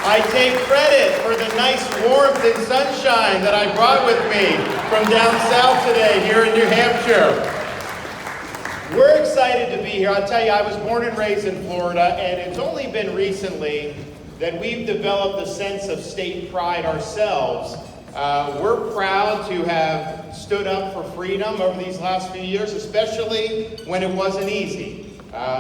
I take credit for the nice warmth and sunshine that I brought with me from down south today here in New Hampshire. We're excited to be here. I'll tell you, I was born and raised in Florida, and it's only been recently that we've developed a sense of state pride ourselves. We're proud to have stood up for freedom over these last few years, especially when it wasn't easy.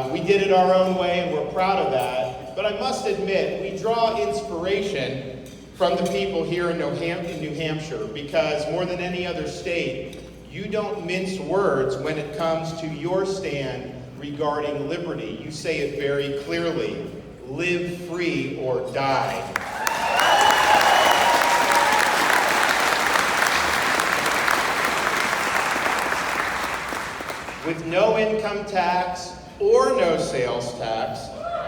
We did it our own way, and we're proud of that. But I must admit, we draw inspiration from the people here in New Hampshire, because more than any other state, you don't mince words when it comes to your stand regarding liberty. You say it very clearly: live free or die. With no income tax or no sales tax,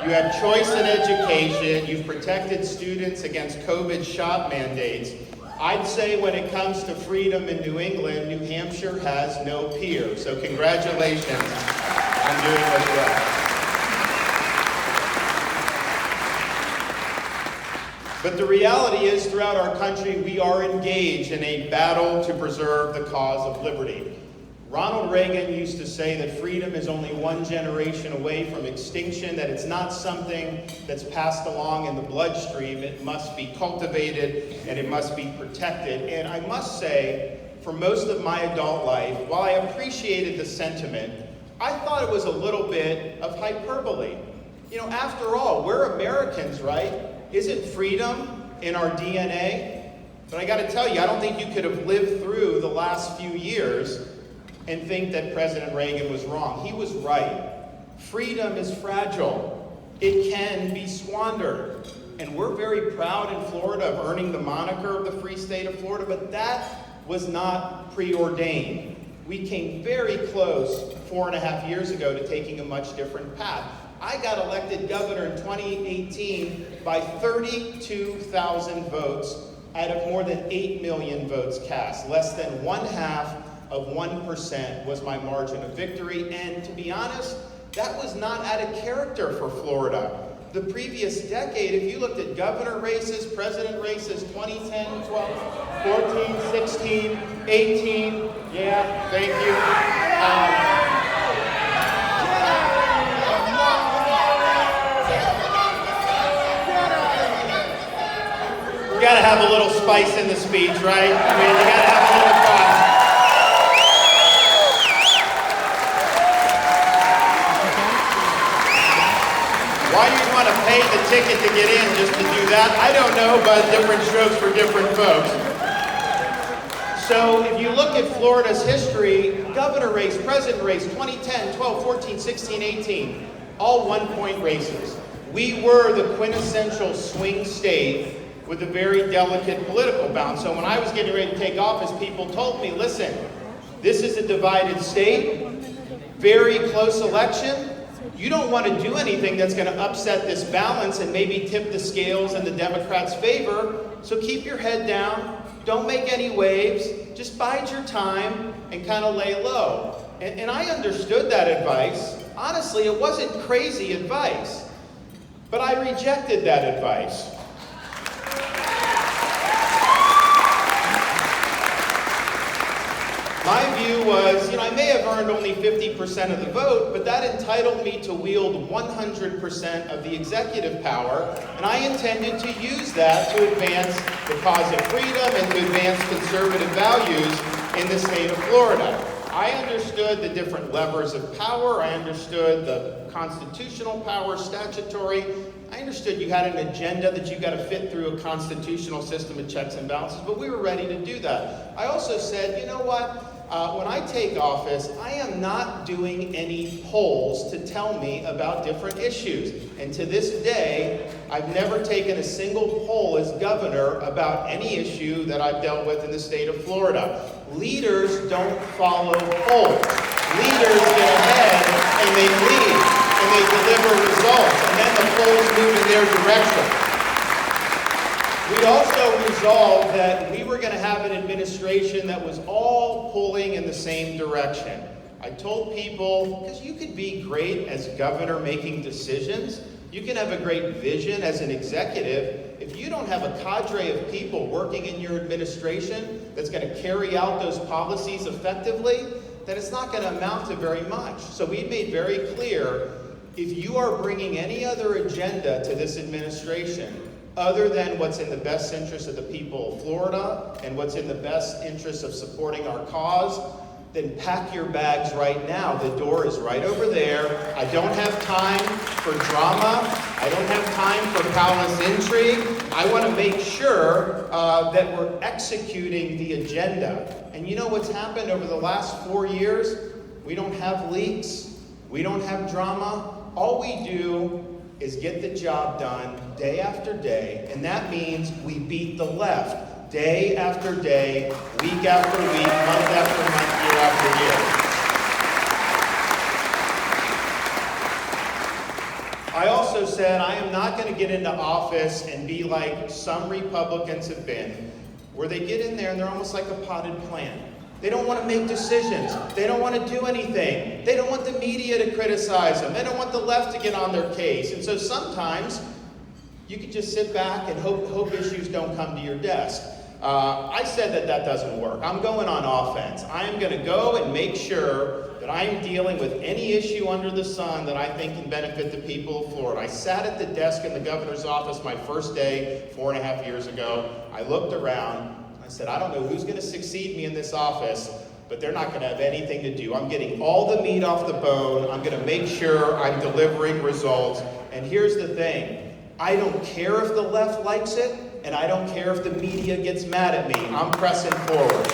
you have choice in education, you've protected students against COVID shot mandates. I'd say when it comes to freedom in New England, New Hampshire has no peer. So congratulations on doing what you have. But the reality is, throughout our country, we are engaged in a battle to preserve the cause of liberty. Ronald Reagan used to say that freedom is only one generation away from extinction, that it's not something that's passed along in the bloodstream. It must be cultivated and it must be protected. And I must say, for most of my adult life, while I appreciated the sentiment, I thought it was a little bit of hyperbole. You know, after all, we're Americans, right? Isn't freedom in our DNA? But I got to tell you, I don't think you could have lived through the last few years and think that President Reagan was wrong. He was right. Freedom is fragile. It can be squandered. And we're very proud in Florida of earning the moniker of the Free State of Florida, but that was not preordained. We came very close 4.5 years ago to taking a much different path. I got elected governor in 2018 by 32,000 votes out of more than 8 million votes cast. Less than 1/2 of 1% was my margin of victory, and to be honest, that was not out of character for Florida. The previous decade, if you looked at governor races, president races, 2010, 12, 14, 16, 18, yeah, thank you. You gotta have a little spice in the speech, right? I mean, you gotta have a little fun. Why you'd want to pay the ticket to get in just to do that, I don't know, but different strokes for different folks. So if you look at Florida's history, governor race, president race, 2010, 12, 14, 16, 18, all one-point races. We were the quintessential swing state with a very delicate political balance. So when I was getting ready to take office, people told me, listen, this is a divided state, very close election. You don't want to do anything that's going to upset this balance and maybe tip the scales in the Democrats' favor. So keep your head down. Don't make any waves. Just bide your time and kind of lay low. And I understood that advice. Honestly, it wasn't crazy advice. But I rejected that advice. My view was, I may have earned only 50% of the vote, but that entitled me to wield 100% of the executive power, and I intended to use that to advance the cause of freedom and to advance conservative values in the state of Florida. I understood the different levers of power. I understood the constitutional power, statutory. I understood you had an agenda that you got to fit through a constitutional system of checks and balances, but we were ready to do that. I also said, you know what? When I take office, I am not doing any polls to tell me about different issues. And to this day, I've never taken a single poll as governor about any issue that I've dealt with in the state of Florida. Leaders don't follow polls. Leaders get ahead and they lead and they deliver results, and then the polls move in their direction. We also resolved that we were going to have an administration that was all pulling in the same direction. I told people, because you could be great as governor making decisions, You can have a great vision as an executive. If you don't have a cadre of people working in your administration that's going to carry out those policies effectively, then it's not going to amount to very much. So we made very clear, if you are bringing any other agenda to this administration other than what's in the best interest of the people of Florida and what's in the best interest of supporting our cause, then pack your bags right now. The door is right over there. I don't have time for drama. I don't have time for palace intrigue. I want to make sure that we're executing the agenda. And you know what's happened over the last 4 years? We don't have leaks. We don't have drama. All we do is get the job done day after day, and that means we beat the left day after day, week after week, month after month, year after year. I also said I am not going to get into office and be like some Republicans have been, where they get in there and they're almost like a potted plant. They don't want to make decisions. They don't want to do anything. They don't want the media to criticize them. They don't want the left to get on their case. And so sometimes you can just sit back and hope issues don't come to your desk. I said that doesn't work. I'm going on offense. I'm going to go and make sure that I'm dealing with any issue under the sun that I think can benefit the people of Florida. I sat at the desk in the governor's office my first day 4.5 years ago. I looked around. I said, I don't know who's going to succeed me in this office, but they're not going to have anything to do. I'm getting all the meat off the bone. I'm going to make sure I'm delivering results. And here's the thing. I don't care if the left likes it, and I don't care if the media gets mad at me. I'm pressing forward.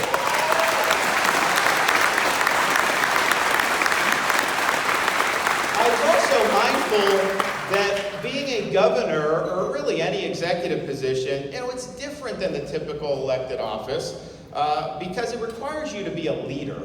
I was also mindful that being a governor, or really any executive position, it's different than the typical elected office because it requires you to be a leader.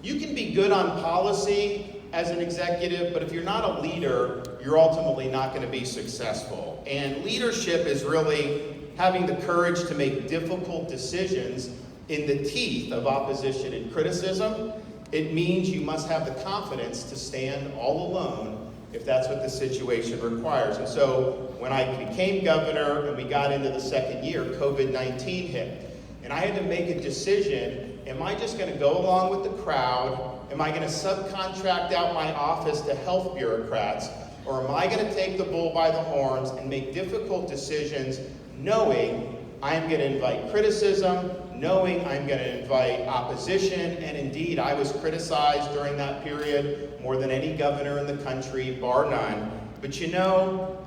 You can be good on policy as an executive, but if you're not a leader, you're ultimately not going to be successful. And leadership is really having the courage to make difficult decisions in the teeth of opposition and criticism. It means you must have the confidence to stand all alone if that's what the situation requires. And so when I became governor and we got into the second year, COVID-19 hit. And I had to make a decision, am I just going to go along with the crowd? Am I going to subcontract out my office to health bureaucrats? Or am I going to take the bull by the horns and make difficult decisions knowing I'm going to invite criticism, knowing I'm going to invite opposition, and indeed I was criticized during that period more than any governor in the country, bar none. But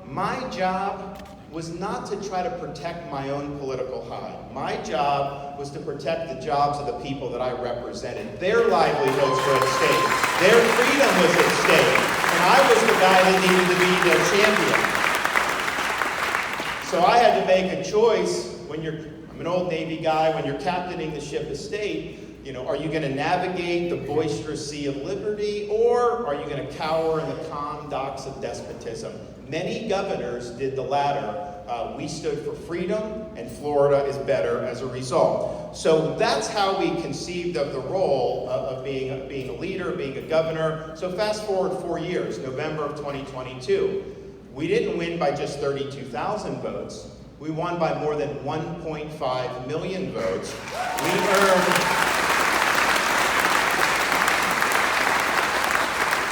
my job was not to try to protect my own political hide. My job was to protect the jobs of the people that I represented. Their livelihoods were at stake. Their freedom was at stake. And I was the guy that needed to be their champion. So I had to make a choice I'm an old Navy guy, when you're captaining the ship of state, are you going to navigate the boisterous sea of liberty, or are you going to cower in the calm docks of despotism? Many governors did the latter. We stood for freedom, and Florida is better as a result. So that's how we conceived of the role of being a leader, being a governor. So fast forward 4 years, November of 2022. We didn't win by just 32,000 votes. We won by more than 1.5 million votes.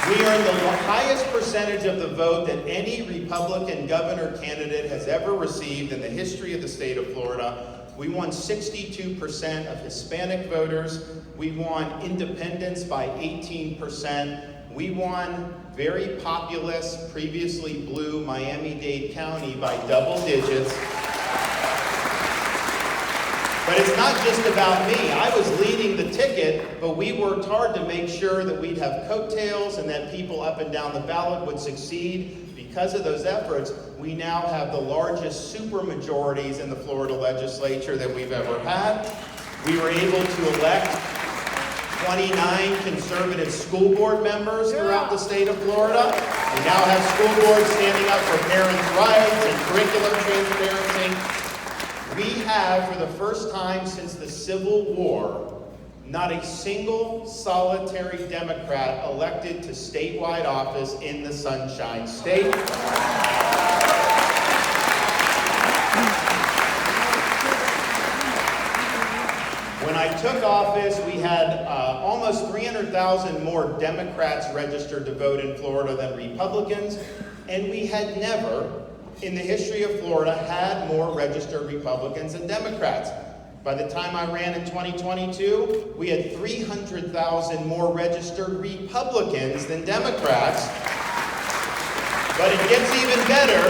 We earned the highest percentage of the vote that any Republican governor candidate has ever received in the history of the state of Florida. We won 62% of Hispanic voters. We won independents by 18%. We won very populous, previously blue Miami-Dade County by double digits. But it's not just about me. I was leading the ticket, but we worked hard to make sure that we'd have coattails and that people up and down the ballot would succeed. Because of those efforts, we now have the largest supermajorities in the Florida legislature that we've ever had. We were able to elect 29 conservative school board members throughout the state of Florida. We now have school boards standing up for parents' rights and curriculum transparency. We have, for the first time since the Civil War, not a single solitary Democrat elected to statewide office in the Sunshine State. When I took office, we had almost 300,000 more Democrats registered to vote in Florida than Republicans, and we had never, in the history of Florida, had more registered Republicans than Democrats. By the time I ran in 2022, we had 300,000 more registered Republicans than Democrats. But it gets even better.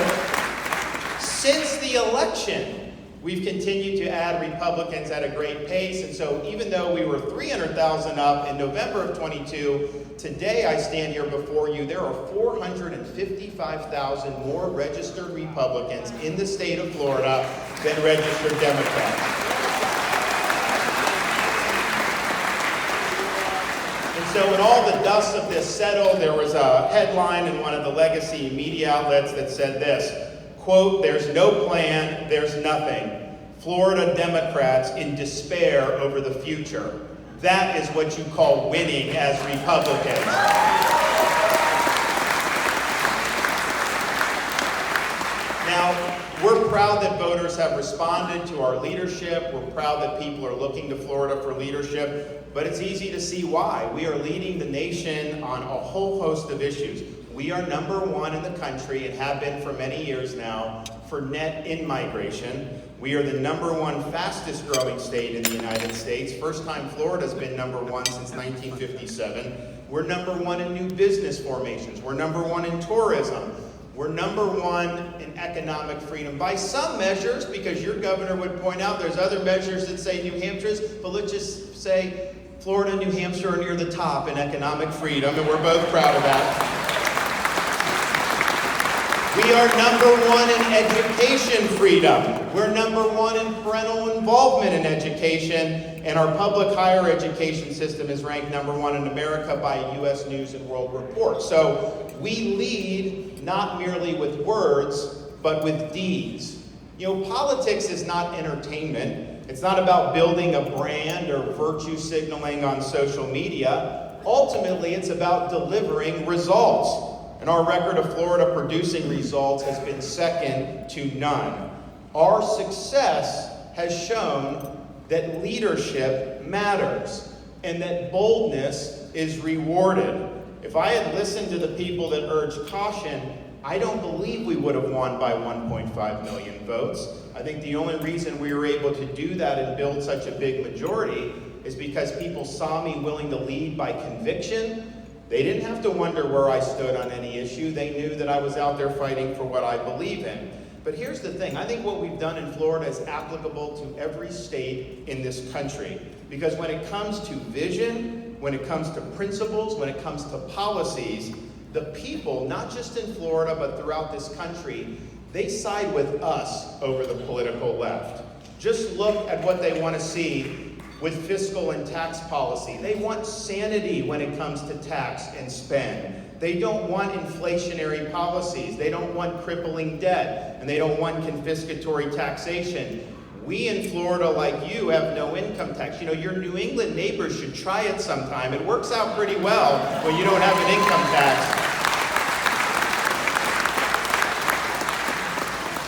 Since the election, we've continued to add Republicans at a great pace, and so even though we were 300,000 up in November of 22, today I stand here before you, there are 455,000 more registered Republicans in the state of Florida than registered Democrats. And so when all the dust of this settled, there was a headline in one of the legacy media outlets that said this, quote, "There's no plan, there's nothing. Florida Democrats in despair over the future." That is what you call winning as Republicans. Now, we're proud that voters have responded to our leadership. We're proud that people are looking to Florida for leadership, but it's easy to see why. We are leading the nation on a whole host of issues. We are number one in the country and have been for many years now for net in-migration. We are the number one fastest growing state in the United States. First time Florida's been number one since 1957. We're number one in new business formations. We're number one in tourism. We're number one in economic freedom by some measures, because your governor would point out there's other measures that say New Hampshire's, but let's just say Florida and New Hampshire are near the top in economic freedom, and we're both proud of that. We are number one in education freedom. We're number one in parental involvement in education, and our public higher education system is ranked number one in America by U.S. News and World Report. So we lead not merely with words, but with deeds. You know, politics is not entertainment. It's not about building a brand or virtue signaling on social media. Ultimately, it's about delivering results. And our record of Florida producing results has been second to none. Our success has shown that leadership matters and that boldness is rewarded. If I had listened to the people that urged caution, I don't believe we would have won by 1.5 million votes. I think the only reason we were able to do that and build such a big majority is because people saw me willing to lead by conviction. They didn't have to wonder where I stood on any issue. They knew that I was out there fighting for what I believe in. But here's the thing. I think what we've done in Florida is applicable to every state in this country. Because when it comes to vision, when it comes to principles, when it comes to policies, the people, not just in Florida, but throughout this country, they side with us over the political left. Just look at what they want to see with fiscal and tax policy. They want sanity when it comes to tax and spend. They don't want inflationary policies. They don't want crippling debt, and they don't want confiscatory taxation. We in Florida, like you, have no income tax. You know, your New England neighbors should try it sometime. It works out pretty well when you don't have an income tax.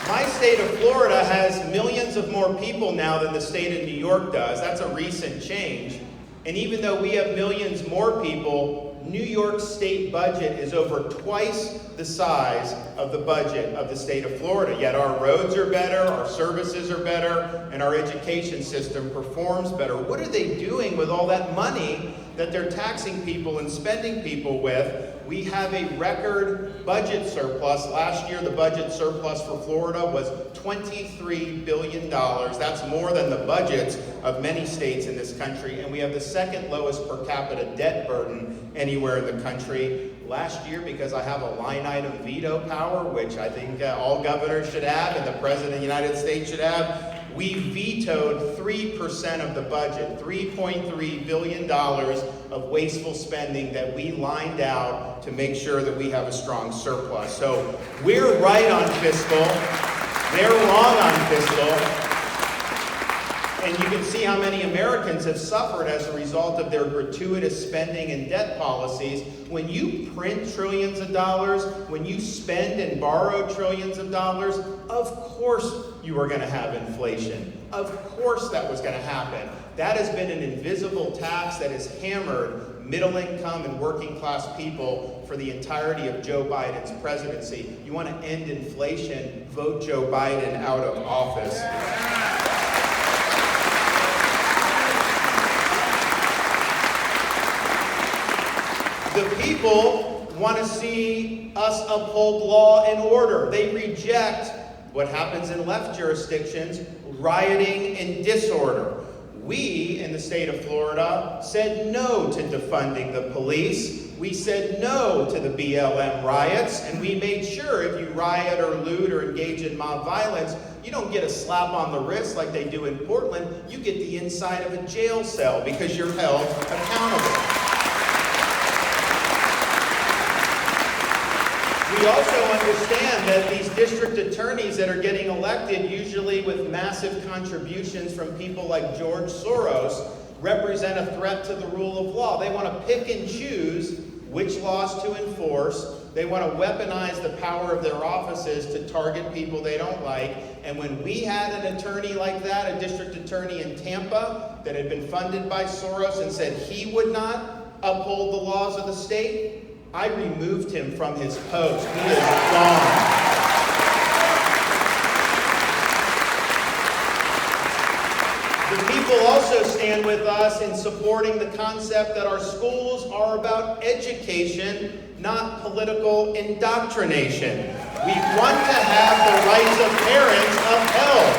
My state of Florida has millions of more people now than the state of New York does. That's a recent change. And even though we have millions more people, New York's state budget is over twice the size of the budget of the state of Florida. Yet our roads are better, our services are better, and our education system performs better. What are they doing with all that money that they're taxing people and spending people with? We have a record budget surplus. Last year, the budget surplus for Florida was $23 billion. That's more than the budgets of many states in this country. And we have the second lowest per capita debt burden anywhere in the country. Last year, because I have a line item veto power, which I think all governors should have and the President of the United States should have, we vetoed 3% of the budget, $3.3 billion of wasteful spending that we lined out to make sure that we have a strong surplus. So we're right on fiscal. They're wrong on fiscal. And you can see how many Americans have suffered as a result of their gratuitous spending and debt policies. When you print trillions of dollars, when you spend and borrow trillions of dollars, of course you are going to have inflation. Of course that was going to happen. That has been an invisible tax that has hammered middle-income and working-class people for the entirety of Joe Biden's presidency. You want to end inflation, vote Joe Biden out of office. The people want to see us uphold law and order. They reject what happens in left jurisdictions, rioting and disorder. We, in the state of Florida, said no to defunding the police. We said no to the BLM riots, and we made sure if you riot or loot or engage in mob violence, you don't get a slap on the wrist like they do in Portland. You get the inside of a jail cell because you're held accountable. We also understand that these district attorneys that are getting elected, usually with massive contributions from people like George Soros, represent a threat to the rule of law. They want to pick and choose which laws to enforce. They want to weaponize the power of their offices to target people they don't like. And when we had an attorney like that, a district attorney in Tampa that had been funded by Soros and said he would not uphold the laws of the state, I removed him from his post. He is gone. The people also stand with us in supporting the concept that our schools are about education, not political indoctrination. We want to have the rights of parents upheld.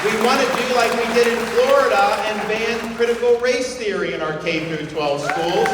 We want to do like we did in Florida and ban critical race theory in our K-12 schools.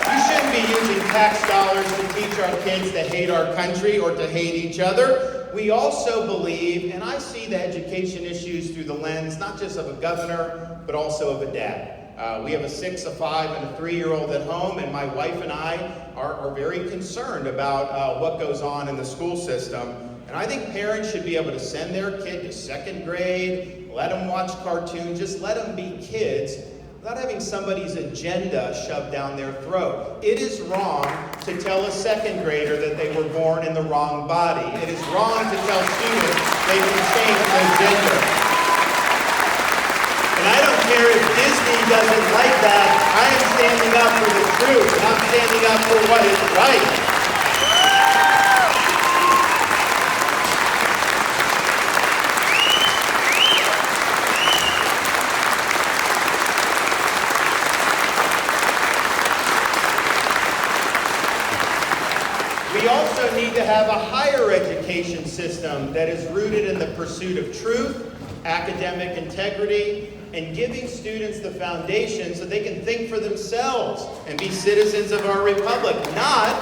You shouldn't be using tax dollars to teach our kids to hate our country or to hate each other. We also believe, and I see the education issues through the lens not just of a governor, but also of a dad. We have a 6, a 5, and a 3-year-old at home, and my wife and I are very concerned about what goes on in the school system. And I think parents should be able to send their kid to 2nd grade, let them watch cartoons, just let them be kids, without having somebody's agenda shoved down their throat. It is wrong to tell a 2nd grader that they were born in the wrong body. It is wrong to tell students they can change their gender. And I don't care if Disney doesn't like that. I am standing up for the truth, and I'm standing up for what is right. We also need to have a higher education system that is rooted in the pursuit of truth, academic integrity, and giving students the foundation so they can think for themselves and be citizens of our republic, not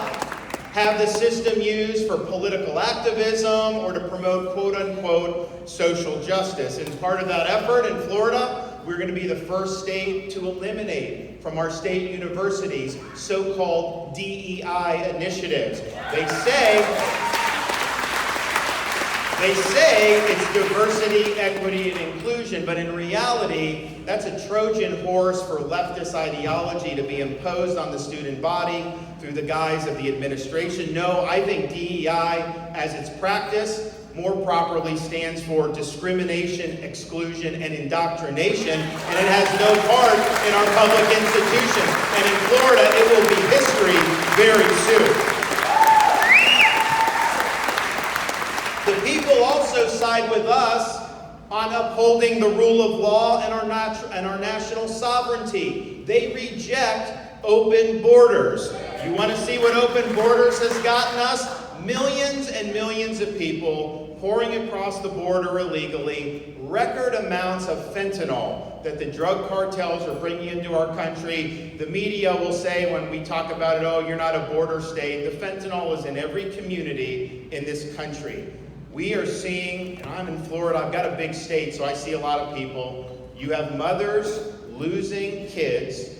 have the system used for political activism or to promote quote-unquote social justice. And part of that effort in Florida, we're going to be the first state to eliminate from our state universities so-called DEI initiatives. They say it's diversity, equity, and inclusion, but in reality, that's a Trojan horse for leftist ideology to be imposed on the student body through the guise of the administration. No, I think DEI, as it's practiced, more properly stands for discrimination, exclusion, and indoctrination, and it has no part in our public institutions. And in Florida, it will be history very soon. The people also side with us on upholding the rule of law and our national sovereignty. They reject open borders. You want to see what open borders has gotten us? Millions and millions of people pouring across the border illegally, record amounts of fentanyl that the drug cartels are bringing into our country. The media will say when we talk about it, oh, you're not a border state. The fentanyl is in every community in this country. We are seeing, and I'm in Florida, I've got a big state, so I see a lot of people. You have mothers losing kids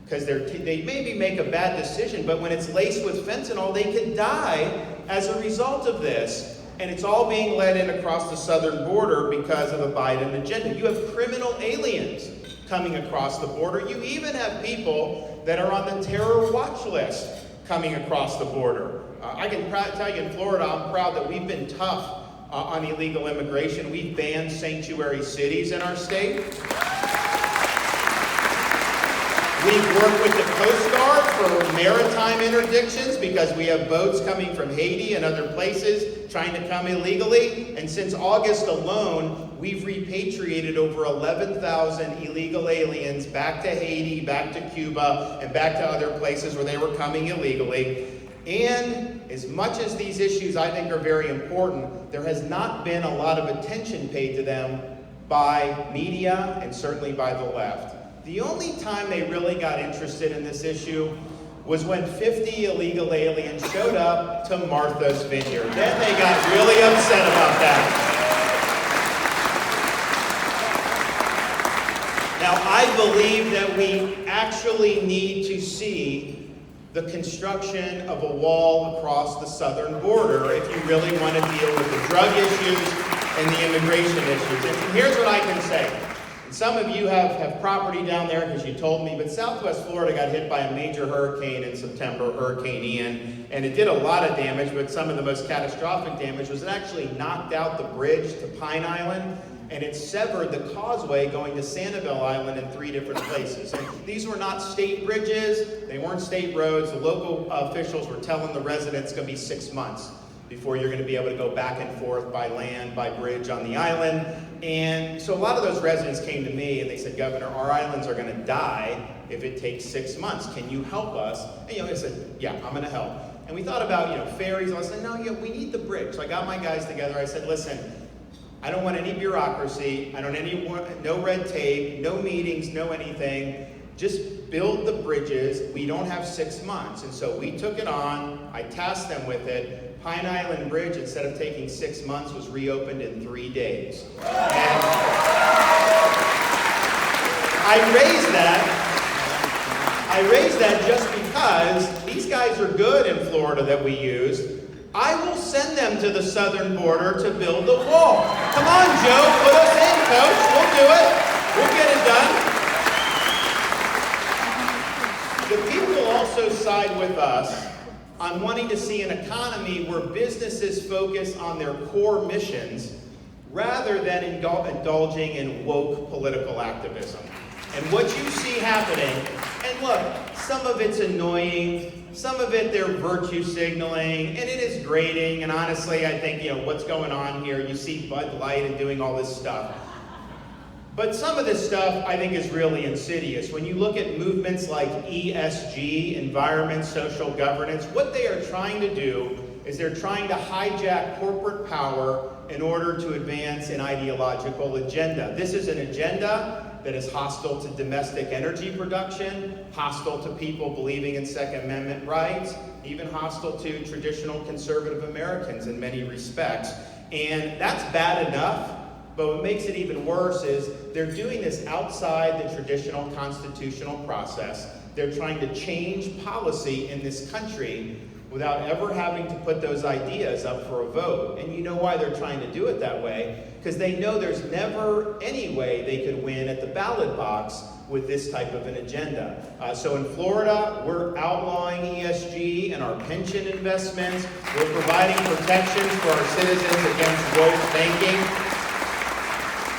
because they maybe make a bad decision, but when it's laced with fentanyl, they could die as a result of this. And it's all being led in across the southern border because of the Biden agenda. You have criminal aliens coming across the border. You even have people that are on the terror watch list coming across the border. I can tell you in Florida, I'm proud that we've been tough on illegal immigration. We've banned sanctuary cities in our state. We've worked with the Coast Guard for maritime interdictions because we have boats coming from Haiti and other places trying to come illegally. And since August alone, we've repatriated over 11,000 illegal aliens back to Haiti, back to Cuba, and back to other places where they were coming illegally. And as much as these issues I think are very important, there has not been a lot of attention paid to them by media and certainly by the left. The only time they really got interested in this issue was when 50 illegal aliens showed up to Martha's Vineyard. Then they got really upset about that. Now, I believe that we actually need to see the construction of a wall across the southern border if you really want to deal with the drug issues and the immigration issues. And here's what I can say. Some of you have property down there because you told me, but Southwest Florida got hit by a major hurricane in September, Hurricane Ian, and it did a lot of damage, but some of the most catastrophic damage was it actually knocked out the bridge to Pine Island, and it severed the causeway going to Sanibel Island in 3 different places. And these were not state bridges, they weren't state roads. The local officials were telling the residents it's going to be 6 months before you're going to be able to go back and forth by land, by bridge on the island. And so a lot of those residents came to me and they said, Governor, our islands are going to die if it takes 6 months. Can you help us? And I said, yeah, I'm going to help. And we thought about, ferries. I said, no, we need the bridge. So I got my guys together. I said, listen, I don't want any bureaucracy. I don't no red tape, no meetings, no anything. Just build the bridges. We don't have 6 months. And so we took it on. I tasked them with it. Pine Island Bridge, instead of taking 6 months, was reopened in 3 days. And I raised that just because these guys are good in Florida that we use. I will send them to the southern border to build the wall. Come on, Joe, put us in, coach. We'll do it. We'll get it done. The people also side with us on wanting to see an economy where businesses focus on their core missions rather than indulging in woke political activism. And what you see happening, and look, some of it's annoying, some of it they're virtue signaling, and it is grating, and honestly, I think, what's going on here, you see Bud Light and doing all this stuff. But some of this stuff, I think, is really insidious. When you look at movements like ESG, environment, social governance, what they are trying to do is they're trying to hijack corporate power in order to advance an ideological agenda. This is an agenda that is hostile to domestic energy production, hostile to people believing in Second Amendment rights, even hostile to traditional conservative Americans in many respects. And that's bad enough. But what makes it even worse is they're doing this outside the traditional constitutional process. They're trying to change policy in this country without ever having to put those ideas up for a vote. And you know why they're trying to do it that way? Because they know there's never any way they could win at the ballot box with this type of an agenda. So in Florida, we're outlawing ESG and our pension investments. We're providing protections for our citizens against woke banking.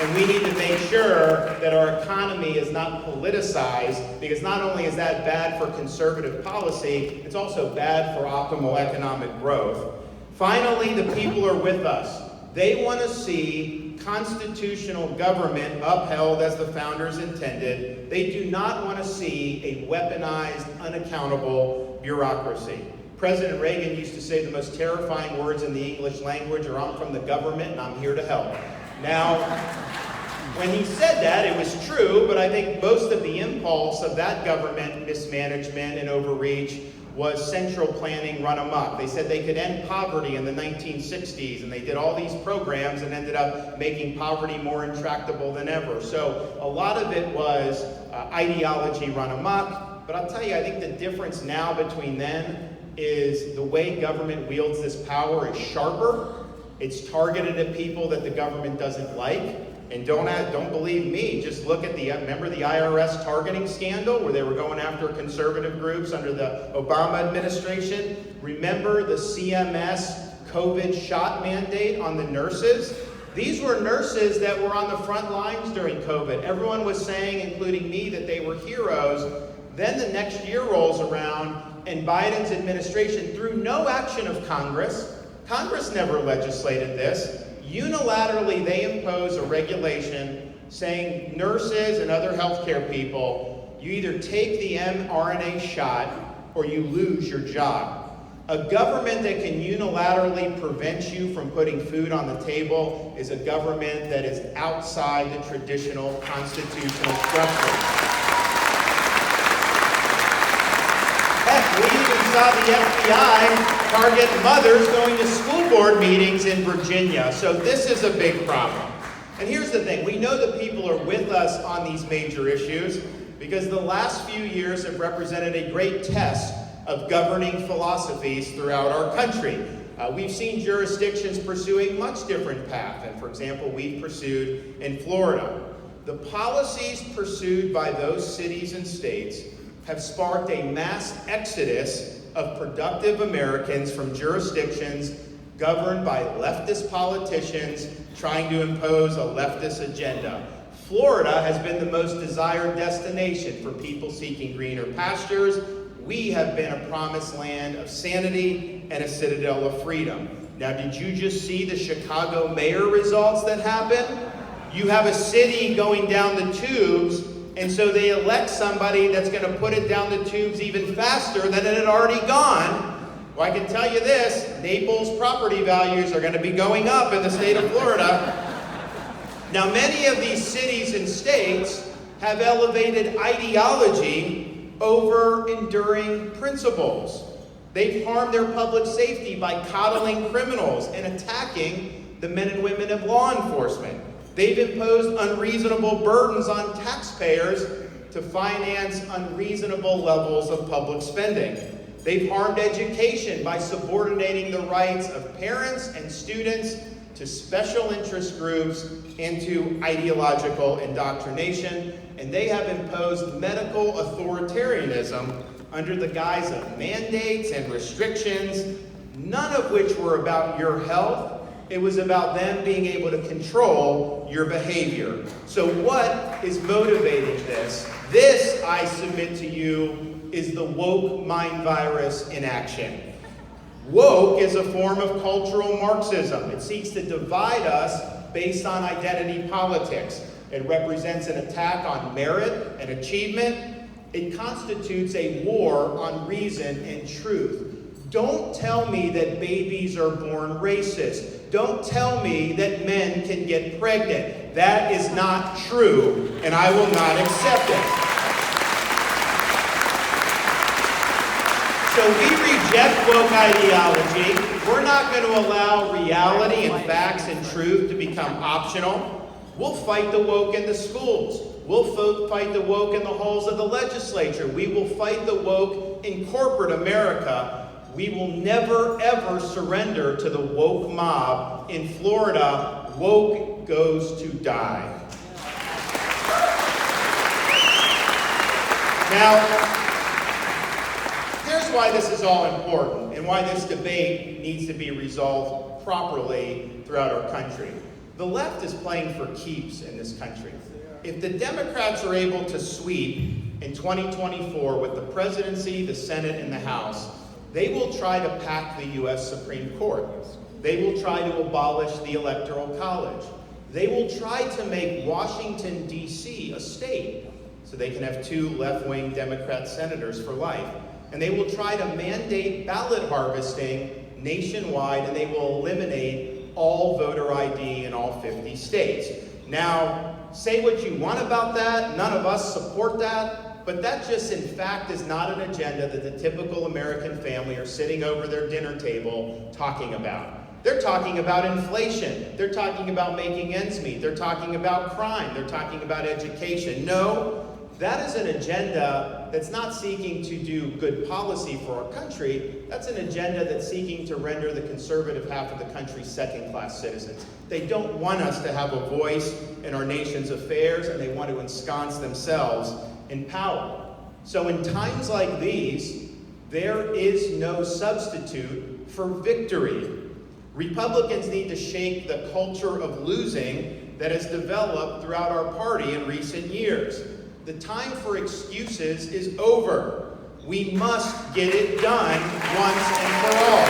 And we need to make sure that our economy is not politicized, because not only is that bad for conservative policy, it's also bad for optimal economic growth. Finally, the people are with us. They want to see constitutional government upheld as the founders intended. They do not want to see a weaponized, unaccountable bureaucracy. President Reagan used to say the most terrifying words in the English language are, "I'm from the government and I'm here to help." Now, when he said that, it was true, but I think most of the impulse of that government mismanagement and overreach was central planning run amok. They said they could end poverty in the 1960s, and they did all these programs and ended up making poverty more intractable than ever. So a lot of it was ideology run amok, but I'll tell you, I think the difference now between then is the way government wields this power is sharper, It's targeted at people that the government doesn't like. And don't believe me, just look at remember the IRS targeting scandal where they were going after conservative groups under the Obama administration? Remember the CMS COVID shot mandate on the nurses? These were nurses that were on the front lines during COVID. Everyone was saying, including me, that they were heroes. Then the next year rolls around and Biden's administration, through no action of Congress never legislated this, unilaterally, they impose a regulation saying nurses and other healthcare people, you either take the mRNA shot or you lose your job. A government that can unilaterally prevent you from putting food on the table is a government that is outside the traditional constitutional structure. Heck, we even saw the FBI target mothers going to school board meetings in Virginia. So this is a big problem. And here's the thing. We know that people are with us on these major issues because the last few years have represented a great test of governing philosophies throughout our country. We've seen jurisdictions pursue a much different path. And for example, we've pursued in Florida. The policies pursued by those cities and states have sparked a mass exodus of productive Americans from jurisdictions governed by leftist politicians trying to impose a leftist agenda. Florida has been the most desired destination for people seeking greener pastures. We have been a promised land of sanity and a citadel of freedom. Now, did you just see the Chicago mayor results that happened? You have a city going down the tubes, and so they elect somebody that's going to put it down the tubes even faster than it had already gone. Well, I can tell you this, Naples property values are going to be going up in the state of Florida. Now, many of these cities and states have elevated ideology over enduring principles. They've harmed their public safety by coddling criminals and attacking the men and women of law enforcement. They've imposed unreasonable burdens on taxpayers to finance unreasonable levels of public spending. They've harmed education by subordinating the rights of parents and students to special interest groups and to ideological indoctrination. And they have imposed medical authoritarianism under the guise of mandates and restrictions, none of which were about your health. It was about them being able to control your behavior. So what is motivating this? This, I submit to you, is the woke mind virus in action. Woke is a form of cultural Marxism. It seeks to divide us based on identity politics. It represents an attack on merit and achievement. It constitutes a war on reason and truth. Don't tell me that babies are born racist. Don't tell me that men can get pregnant. That is not true, and I will not accept it. So we reject woke ideology. We're not going to allow reality and facts and truth to become optional. We'll fight the woke in the schools. We'll fight the woke in the halls of the legislature. We will fight the woke in corporate America. We will never, ever surrender to the woke mob. In Florida, woke goes to die. Now, here's why this is all important and why this debate needs to be resolved properly throughout our country. The left is playing for keeps in this country. If the Democrats are able to sweep in 2024 with the presidency, the Senate, and the House, they will try to pack the U.S. Supreme Court. They will try to abolish the Electoral College. They will try to make Washington, D.C. a state so they can have 2 left-wing Democrat senators for life. And they will try to mandate ballot harvesting nationwide, and they will eliminate all voter ID in all 50 states. Now, say what you want about that. None of us support that. But that just, in fact, is not an agenda that the typical American family are sitting over their dinner table talking about. They're talking about inflation. They're talking about making ends meet. They're talking about crime. They're talking about education. No, That is an agenda that's not seeking to do good policy for our country. That's an agenda that's seeking to render the conservative half of the country second-class citizens. They don't want us to have a voice in our nation's affairs, and they want to ensconce themselves in power. So in times like these, there is no substitute for victory. Republicans need to shake the culture of losing that has developed throughout our party in recent years. The time for excuses is over. We must get it done once and for all.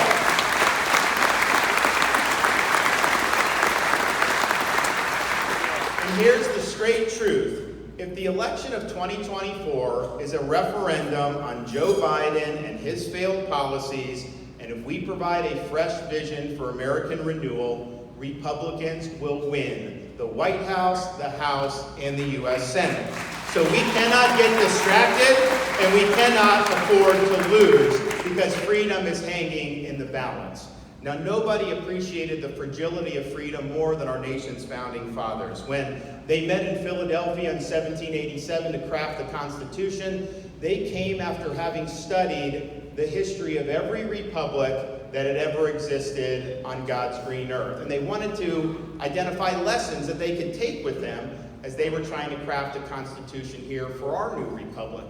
And here's the straight truth. If the election of 2024 is a referendum on Joe Biden and his failed policies, and if we provide a fresh vision for American renewal, Republicans will win the White House, the House, and the U.S. Senate. So we cannot get distracted, and we cannot afford to lose, because freedom is hanging in the balance. Now, nobody appreciated the fragility of freedom more than our nation's founding fathers. When they met in Philadelphia in 1787 to craft the Constitution, they came after having studied the history of every republic that had ever existed on God's green earth. And they wanted to identify lessons that they could take with them as they were trying to craft a constitution here for our new republic.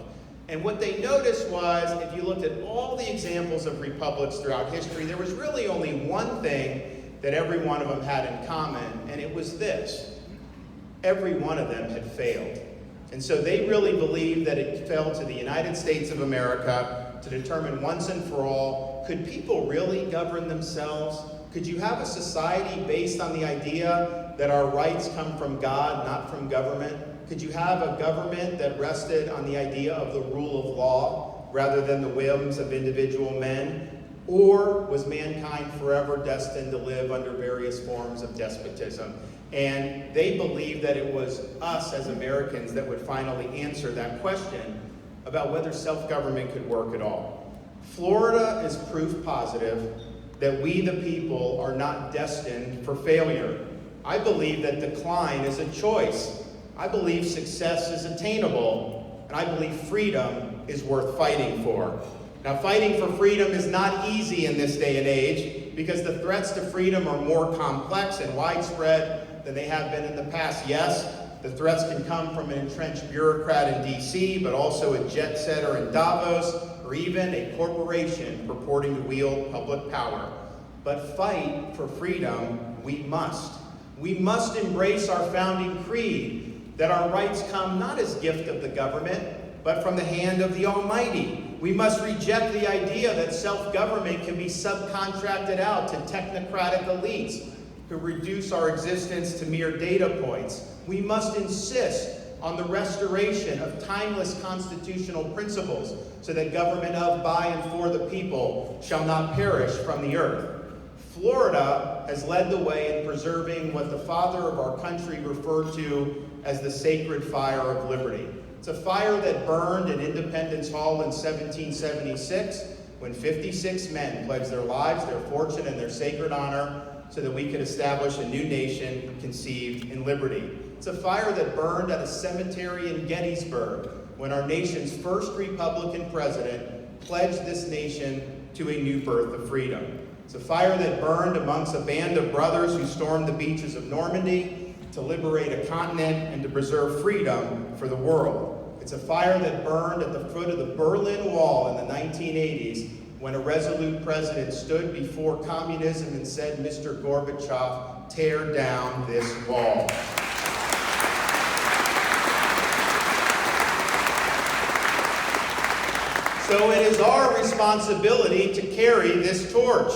And what they noticed was, if you looked at all the examples of republics throughout history, there was really only one thing that every one of them had in common, and it was this: every one of them had failed. And so they really believed that it fell to the United States of America to determine once and for all, could people really govern themselves? Could you have a society based on the idea that our rights come from God, not from government? Could you have a government that rested on the idea of the rule of law rather than the whims of individual men? Or was mankind forever destined to live under various forms of despotism? And they believed that it was us as Americans that would finally answer that question about whether self-government could work at all. Florida is proof positive that we, the people, are not destined for failure. I believe that decline is a choice. I believe success is attainable. And I believe freedom is worth fighting for. Now, fighting for freedom is not easy in this day and age because the threats to freedom are more complex and widespread than they have been in the past. Yes, the threats can come from an entrenched bureaucrat in D.C., but also a jet setter in Davos, or even a corporation purporting to wield public power. But fight for freedom we must. We must embrace our founding creed, that our rights come not as gift of the government, but from the hand of the Almighty. We must reject the idea that self-government can be subcontracted out to technocratic elites who reduce our existence to mere data points. We must insist on the restoration of timeless constitutional principles so that government of, by, and for the people shall not perish from the earth. Florida has led the way in preserving what the father of our country referred to as the sacred fire of liberty. It's a fire that burned in Independence Hall in 1776 when 56 men pledged their lives, their fortune, and their sacred honor so that we could establish a new nation conceived in liberty. It's a fire that burned at a cemetery in Gettysburg when our nation's first Republican president pledged this nation to a new birth of freedom. It's a fire that burned amongst a band of brothers who stormed the beaches of Normandy to liberate a continent and to preserve freedom for the world. It's a fire that burned at the foot of the Berlin Wall in the 1980s when a resolute president stood before communism and said, "Mr. Gorbachev, tear down this wall." So it is our responsibility to carry this torch.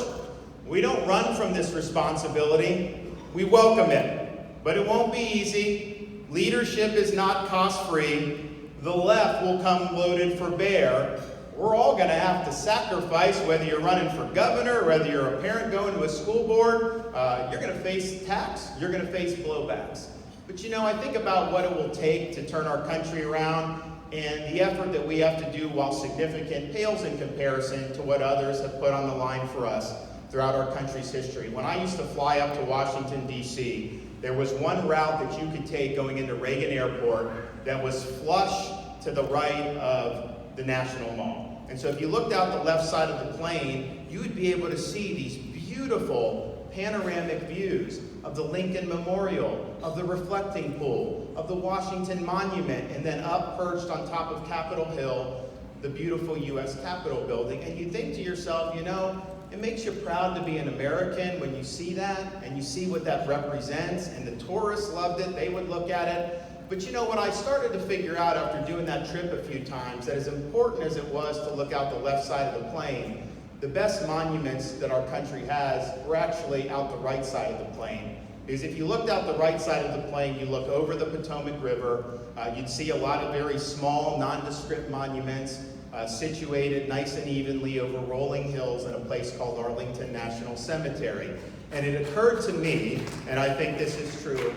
We don't run from this responsibility. We welcome it. But it won't be easy. Leadership is not cost-free. The left will come loaded for bear. We're all going to have to sacrifice, whether you're running for governor, whether you're a parent going to a school board. You're going to face attacks. You're going to face blowbacks. But you know, I think about what it will take to turn our country around, and the effort that we have to do, while significant, pales in comparison to what others have put on the line for us throughout our country's history. When I used to fly up to Washington, D.C., there was one route that you could take going into Reagan Airport that was flush to the right of the National Mall. And so if you looked out the left side of the plane, you would be able to see these beautiful panoramic views of the Lincoln Memorial, of the reflecting pool, of the Washington Monument, and then up perched on top of Capitol Hill, the beautiful U.S. Capitol building. And you think to yourself, you know, it makes you proud to be an American when you see that and you see what that represents, and the tourists loved it, they would look at it. But you know what I started to figure out after doing that trip a few times, that as important as it was to look out the left side of the plane, the best monuments that our country has were actually out the right side of the plane. Because if you looked out the right side of the plane, you look over the Potomac River, you'd see a lot of very small, nondescript monuments situated nice and evenly over rolling hills in a place called Arlington National Cemetery. And it occurred to me, and I think this is true,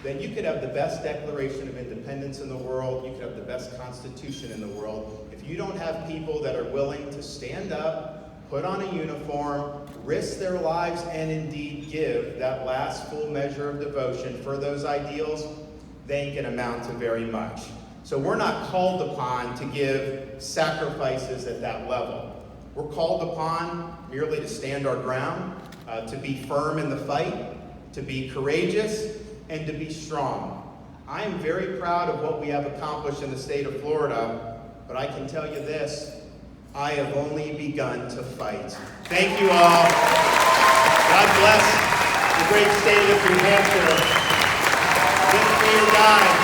that you could have the best Declaration of Independence in the world, you could have the best Constitution in the world, if you don't have people that are willing to stand up, put on a uniform, risk their lives, and indeed give that last full measure of devotion for those ideals, they ain't gonna amount to very much. So we're not called upon to give sacrifices at that level. We're called upon merely to stand our ground, to be firm in the fight, to be courageous, and to be strong. I am very proud of what we have accomplished in the state of Florida, but I can tell you this, I have only begun to fight. Thank you all. God bless the great state of New Hampshire. With me or die.